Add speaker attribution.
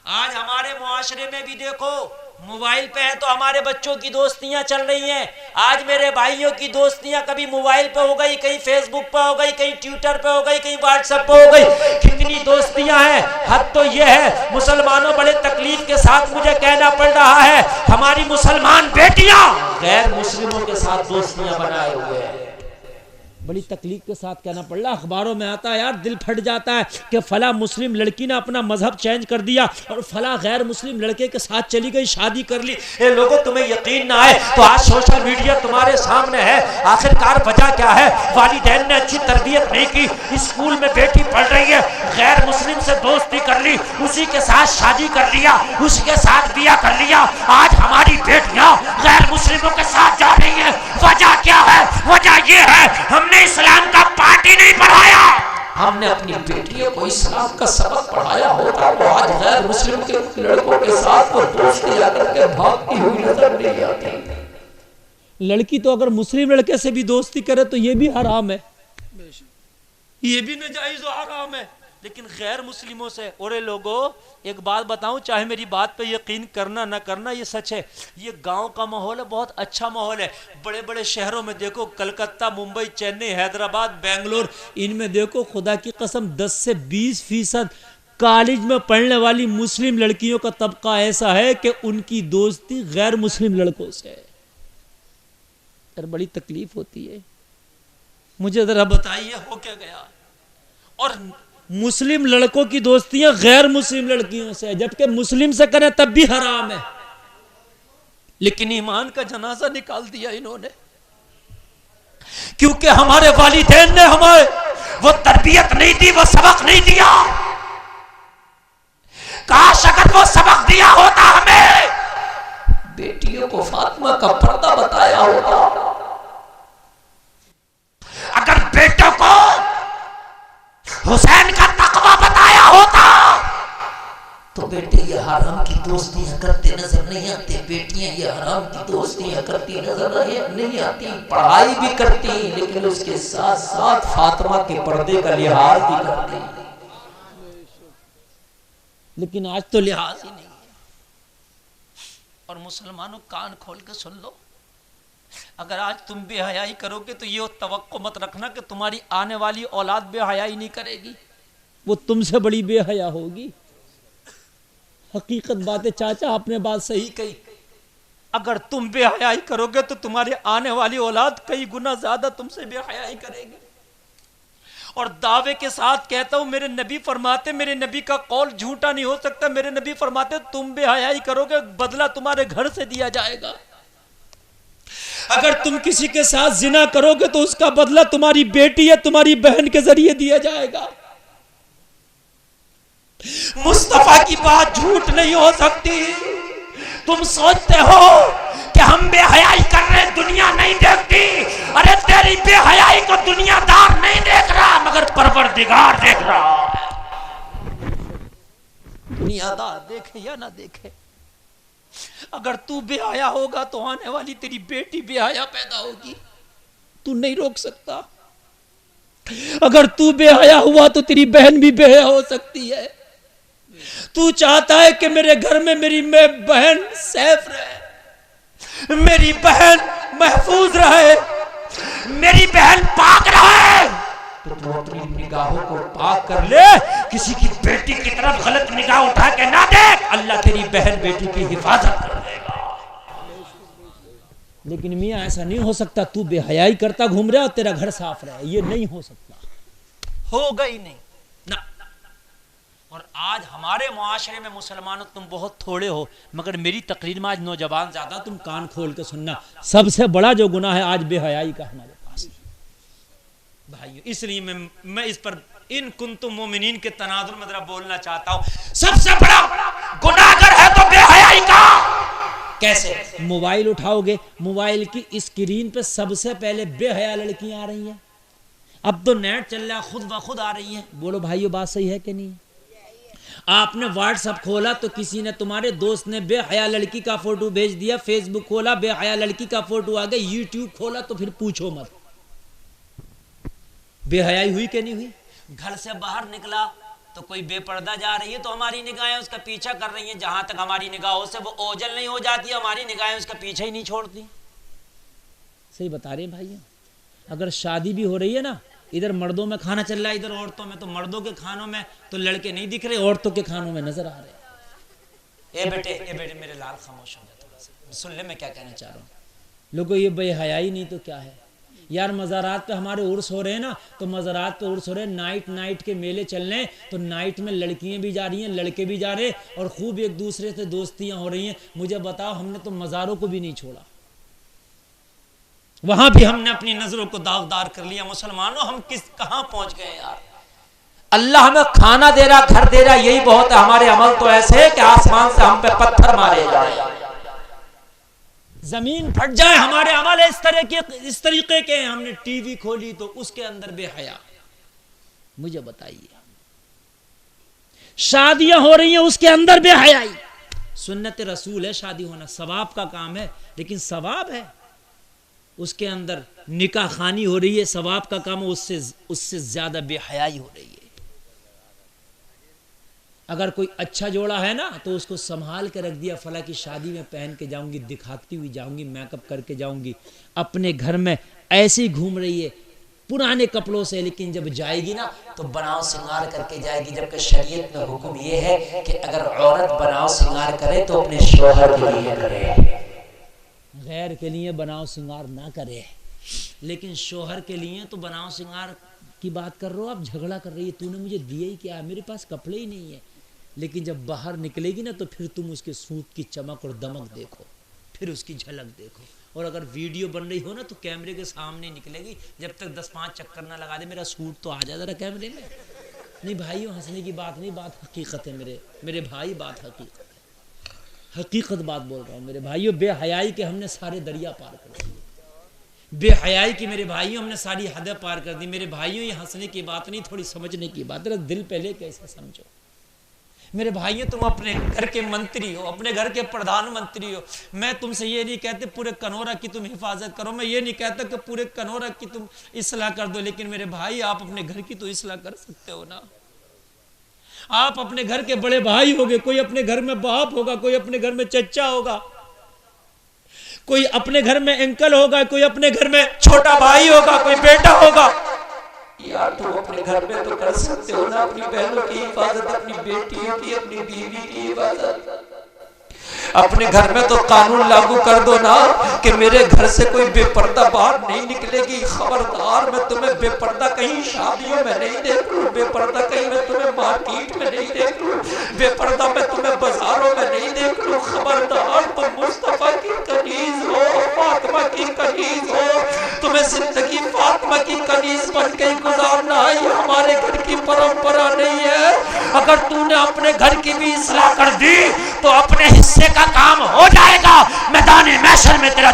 Speaker 1: آج ہمارے معاشرے میں بھی دیکھو موبائل پہ ہے تو ہمارے بچوں کی دوستیاں چل رہی ہیں. آج میرے بھائیوں کی دوستیاں کبھی موبائل پہ ہو گئی, کہیں فیس بک پہ ہو گئی, کہیں ٹویٹر پہ ہو گئی, کہیں واٹس ایپ پہ ہو گئی. کتنی دوستیاں ہیں. حد تو یہ ہے مسلمانوں بڑے تکلیف کے ساتھ مجھے کہنا پڑ رہا ہے ہماری مسلمان بیٹیاں غیر مسلموں کے ساتھ دوستیاں بنائے ہوئے ہیں. بڑی تکلیف کے ساتھ کہنا پڑ رہا. اخباروں میں آتا ہے یار, دل پھٹ جاتا ہے کہ فلاں مسلم لڑکی نے اپنا مذہب چینج کر دیا اور فلاں غیر مسلم لڑکے کے ساتھ چلی گئی, شادی کر لی. اے لوگوں تمہیں یقین نہ آئے تو آج سوشل میڈیا تمہارے سامنے ہے. آخر کار وجہ کیا ہے؟ والدین نے اچھی تربیت نہیں کی. اسکول میں بیٹی پڑھ رہی ہے, غیر مسلم سے دوستی کر لی, اسی کے ساتھ شادی کر لیا, اسی کے ساتھ بیاہ کر لیا. آج ہماری بیٹیاں غیر مسلموں کے ساتھ جا رہی ہیں. وجہ کیا ہے؟ وجہ یہ ہے ہم نے اسلام کا پارٹ ہی نہیں پڑھایا. ہم نے اپنی بیٹیوں کو اسلام کا سبق پڑھایا ہوتا وہ آج غیر مسلم کے لڑکوں کے ساتھ وہ دوستی آ کر کے بھاگتی ہوئی نظر نہیں آتی. لڑکی تو اگر مسلم لڑکے سے بھی دوستی کرے تو یہ بھی حرام ہے, یہ بھی ناجائز و حرام ہے. لیکن غیر مسلموں سے, اور لوگوں ایک بات بتاؤں, چاہے میری بات پہ یقین کرنا نہ کرنا, یہ سچ ہے. یہ گاؤں کا ماحول ہے, بہت اچھا ماحول ہے. بڑے بڑے شہروں میں دیکھو, کلکتہ, ممبئی, چنئی, حیدرآباد, بنگلور, ان میں دیکھو خدا کی قسم 10 سے 20% کالج میں پڑھنے والی مسلم لڑکیوں کا طبقہ ایسا ہے کہ ان کی دوستی غیر مسلم لڑکوں سے ہے. بڑی تکلیف ہوتی ہے. مجھے ذرا بتائیے ہو کیا گیا؟ اور مسلم لڑکوں کی دوستیاں غیر مسلم لڑکیوں سے, جبکہ مسلم سے کریں تب بھی حرام ہے. لیکن ایمان کا جنازہ نکال دیا انہوں نے, کیونکہ ہمارے والدین نے ہمیں وہ تربیت نہیں دی, وہ سبق نہیں دیا. کاش اگر وہ سبق دیا ہوتا, ہمیں بیٹیوں کو فاطمہ کا پردہ بتایا ہوتا, اگر بیٹوں کو حسین کا تقویٰ بتایا ہوتا, تو بیٹے یہ حرام کی دوستیاں کرتے نظر نہیں آتے, بیٹیاں یہ حرام کی دوستیاں کرتی نظر نہیں آتی. پڑھائی بھی کرتی لیکن اس کے ساتھ ساتھ فاطمہ کے پردے کا لحاظ بھی کرتی. لیکن آج تو لحاظ ہی نہیں ہے. اور مسلمانوں کان کھول کے سن لو, اگر آج تم بے حیائی کرو گے تو یہ توقع مت رکھنا کہ تمہاری آنے والی اولاد بے حیائی نہیں کرے گی, وہ تم سے بڑی بے حیا ہوگی. حقیقت بات ہے چاچا, آپ نے بات صحیح کہی. اگر تم بے حیائی کرو گے تو تمہاری آنے والی اولاد کئی گنا زیادہ تم سے بے حیائی کرے گی. اور دعوے کے ساتھ کہتا ہوں, میرے نبی فرماتے, میرے نبی کا قول جھوٹا نہیں ہو سکتا, میرے نبی فرماتے تم بے حیائی کرو گے بدلہ تمہارے گھر سے دیا جائے گا. اگر تم کسی کے ساتھ زنا کرو گے تو اس کا بدلہ تمہاری بیٹی یا تمہاری بہن کے ذریعے دیا جائے گا. مصطفیٰ کی بات جھوٹ نہیں ہو سکتی. تم سوچتے ہو کہ ہم بے حیائی کر رہے, دنیا نہیں دیکھتی. ارے تیری بے حیائی کو دنیا دار نہیں دیکھ رہا مگر پروردگار دیکھ رہا ہے. دنیا دار دیکھے یا نہ دیکھے, اگر تو بے حیا ہوگا تو آنے والی تیری بیٹی بے حیا پیدا ہوگی, تو نہیں روک سکتا. اگر تو بے حیا ہوا تو تیری بہن بھی بے حیا ہو سکتی ہے. تو چاہتا ہے کہ میرے گھر میں میری بہن سیف رہے, میری بہن محفوظ رہے, میری بہن پاک رہے, تو اپنی نگاہوں کو پاک کر لے. کسی کی بیٹی کی طرف غلط نگاہ اٹھا کے نہ دیکھ, اللہ تیری بہن بیٹی کی حفاظت کر دے گا. لیکن میاں ایسا نہیں ہو سکتا, تو بے حیائی کرتا گھوم رہا اور تیرا گھر صاف رہے, یہ نہیں ہو سکتا, ہوگا ہی نہیں نہ. اور آج ہمارے معاشرے میں مسلمانوں تم بہت تھوڑے ہو, مگر میری تقریر میں آج نوجوان زیادہ, تم کان کھول کے سننا. سب سے بڑا جو گناہ ہے آج بے حیائی کا ہمارے پاس بھائیو. اس لیے میں اس پر ان کنتم مومنین کے تناظر میں ذرا بولنا چاہتا ہوں. سب سے بڑا گناہ اگر ہے تو بے حیائی کا. کیسے؟ موبائل اٹھاؤ گے, موبائل کی اسکرین پہ سب سے پہلے بے حیا لڑکیاں آ رہی ہیں. اب تو نیٹ چل رہا, خود بخود آ رہی ہیں. بولو بھائیو بات صحیح ہے کہ نہیں؟ آپ نے واٹس ایپ کھولا تو کسی نے, تمہارے دوست نے بے حیا لڑکی کا فوٹو بھیج دیا, فیس بک کھولا بے حیا لڑکی کا فوٹو آ گیا, یوٹیوب کھولا تو پھر پوچھو مت. بے حیائی ہوئی کہ نہیں ہوئی؟ گھر سے باہر نکلا تو کوئی بے پردہ جا رہی ہے تو ہماری نگاہیں اس کا پیچھا کر رہی ہیں، جہاں تک ہماری نگاہوں سے وہ اوجھل نہیں ہو جاتی ہماری نگاہیں اس کا پیچھا ہی نہیں چھوڑتی۔ صحیح بتا رہے ہیں بھائیوں، اگر شادی بھی ہو رہی ہے نا، ادھر مردوں میں کھانا چل رہا ہے ادھر عورتوں میں، تو مردوں کے کھانوں میں تو لڑکے نہیں دکھ رہے، عورتوں کے کھانوں میں نظر آ رہے ہیں۔ اے بیٹے میرے لال خاموش ہو جائے تھوڑا سا، سن لے میں کیا کہنا چاہ رہا ہوں۔ لوگوں یہ بے حیائی نہیں تو کیا ہے یار، مزارات پہ ہمارے عرس ہو رہے ہیں نا، تو مزارات پہ عرس ہو رہے ہیں، نائٹ کے میلے چل رہے ہیں، تو نائٹ میں لڑکیاں بھی جا رہی ہیں، لڑکے بھی جا رہے ہیں، اور خوب ایک دوسرے سے دوستیاں ہو رہی ہیں۔ مجھے بتاؤ، ہم نے تو مزاروں کو بھی نہیں چھوڑا، وہاں بھی ہم نے اپنی نظروں کو داغدار کر لیا۔ مسلمانوں ہم کہاں پہنچ گئے یار؟ اللہ ہمیں کھانا دے رہا، گھر دے رہا، یہی بہت ہے۔ ہمارے عمل تو ایسے ہے کہ آسمان سے ہم پہ پتھر مارے جائیں، زمین پھٹ جائے، ہمارے عمل اس طریقے کے ہیں۔ ہم نے ٹی وی کھولی تو اس کے اندر بے حیا۔ مجھے بتائیے، شادیاں ہو رہی ہیں اس کے اندر بے حیائی۔ سنت رسول ہے شادی ہونا، ثواب کا کام ہے، لیکن ثواب ہے اس کے اندر نکاح خوانی ہو رہی ہے، ثواب کا کام، اس سے زیادہ بے حیائی ہو رہی ہے۔ اگر کوئی اچھا جوڑا ہے نا تو اس کو سنبھال کے رکھ دیا، فلاں کی شادی میں پہن کے جاؤں گی، دکھاتی ہوئی جاؤں گی، میک اپ کر کے جاؤں گی، اپنے گھر میں ایسے ہی گھوم رہی ہے پرانے کپڑوں سے، لیکن جب جائے گی نا تو بناؤ سنگار کر کے جائے گی، جبکہ شریعت میں حکم یہ ہے کہ اگر عورت بناؤ سنگار کرے تو اپنے شوہر کے لیے کرے، غیر کے لیے بناؤ سنگار نہ کرے۔ لیکن شوہر کے لیے تو بناؤ سنگار کی بات کر رہے ہو، آپ جھگڑا کر رہی ہے، تو نے مجھے دیا ہی کیا ہے، میرے پاس کپڑے ہی نہیں ہے۔ لیکن جب باہر نکلے گی نا تو پھر تم اس کے سوٹ کی چمک اور دمک دیکھو، پھر اس کی جھلک دیکھو۔ اور اگر ویڈیو بن رہی ہو نا تو کیمرے کے سامنے نکلے گی، جب تک 10-5 چکر نہ لگا دے میرا سوٹ تو آ جائے ذرا کیمرے میں۔ نہیں بھائیوں، ہنسنے کی بات نہیں، بات حقیقت ہے، میرے بھائی، بات حقیقت ہے، حقیقت بات بول رہا ہوں میرے بھائیوں۔ بے حیائی کے ہم نے سارے دریا پار کر دیے، بے حیائی کی میرے بھائیوں ہم نے ساری حدیں پار کر دی۔ میرے بھائیوں یہ ہنسنے کی بات نہیں، تھوڑی سمجھنے کی بات ہے، دل پہ لے کے ایسے سمجھو۔ میرے بھائیوں تم اپنے گھر کے منتری ہو، اپنے گھر کے پردھان منتری ہو۔ میں تم سے یہ نہیں کہتے پورے کنورہ کی تم حفاظت کرو، میں یہ نہیں کہتا کہ پورے کنورہ کی تم اصلاح کر دو، لیکن میرے بھائی آپ اپنے گھر کی تو اصلاح کر سکتے ہو نا۔ آپ اپنے گھر کے بڑے بھائی ہوگے، کوئی اپنے گھر میں باپ ہوگا، کوئی اپنے گھر میں چچا ہوگا، کوئی اپنے گھر میں انکل ہوگا، کوئی اپنے گھر میں چھوٹا بھائی ہوگا، کوئی بیٹا ہوگا۔ یار تم اپنے گھر میں تو کر سکتے ہو نا اپنی بہنوں کی حفاظت، اپنی بیٹیوں کی، اپنی بیوی کی حفاظت۔ اپنے گھر میں تو قانون لاگو کر دو نا کہ میرے گھر سے کوئی بے پردہ باہر نہیں نکلے گی، خبردار میں تمہیں بے پردہ کہیں شادیوں میں نہیں دیکھ لوں، بے پردہ کہیں میں تمہیں مارکیٹ میں نہیں دیکھ لوں، بے پردہ میں تمہیں بازاروں میں نہیں دیکھ لوں، خبردار تم مصطفیٰ کی کنیز ہو، فاطمہ کی کنیز ہو، تمہیں زندگی فاطمہ کی کنیز بن کے گزارنا ہے، یہ ہمارے گھر کی پرمپرا نہیں ہے۔ اگر تو نے اپنے گھر کی بھی اصلاح کر دی تو اپنے حصے کا کام ہو جائے گا، میدان محشر میں تیرا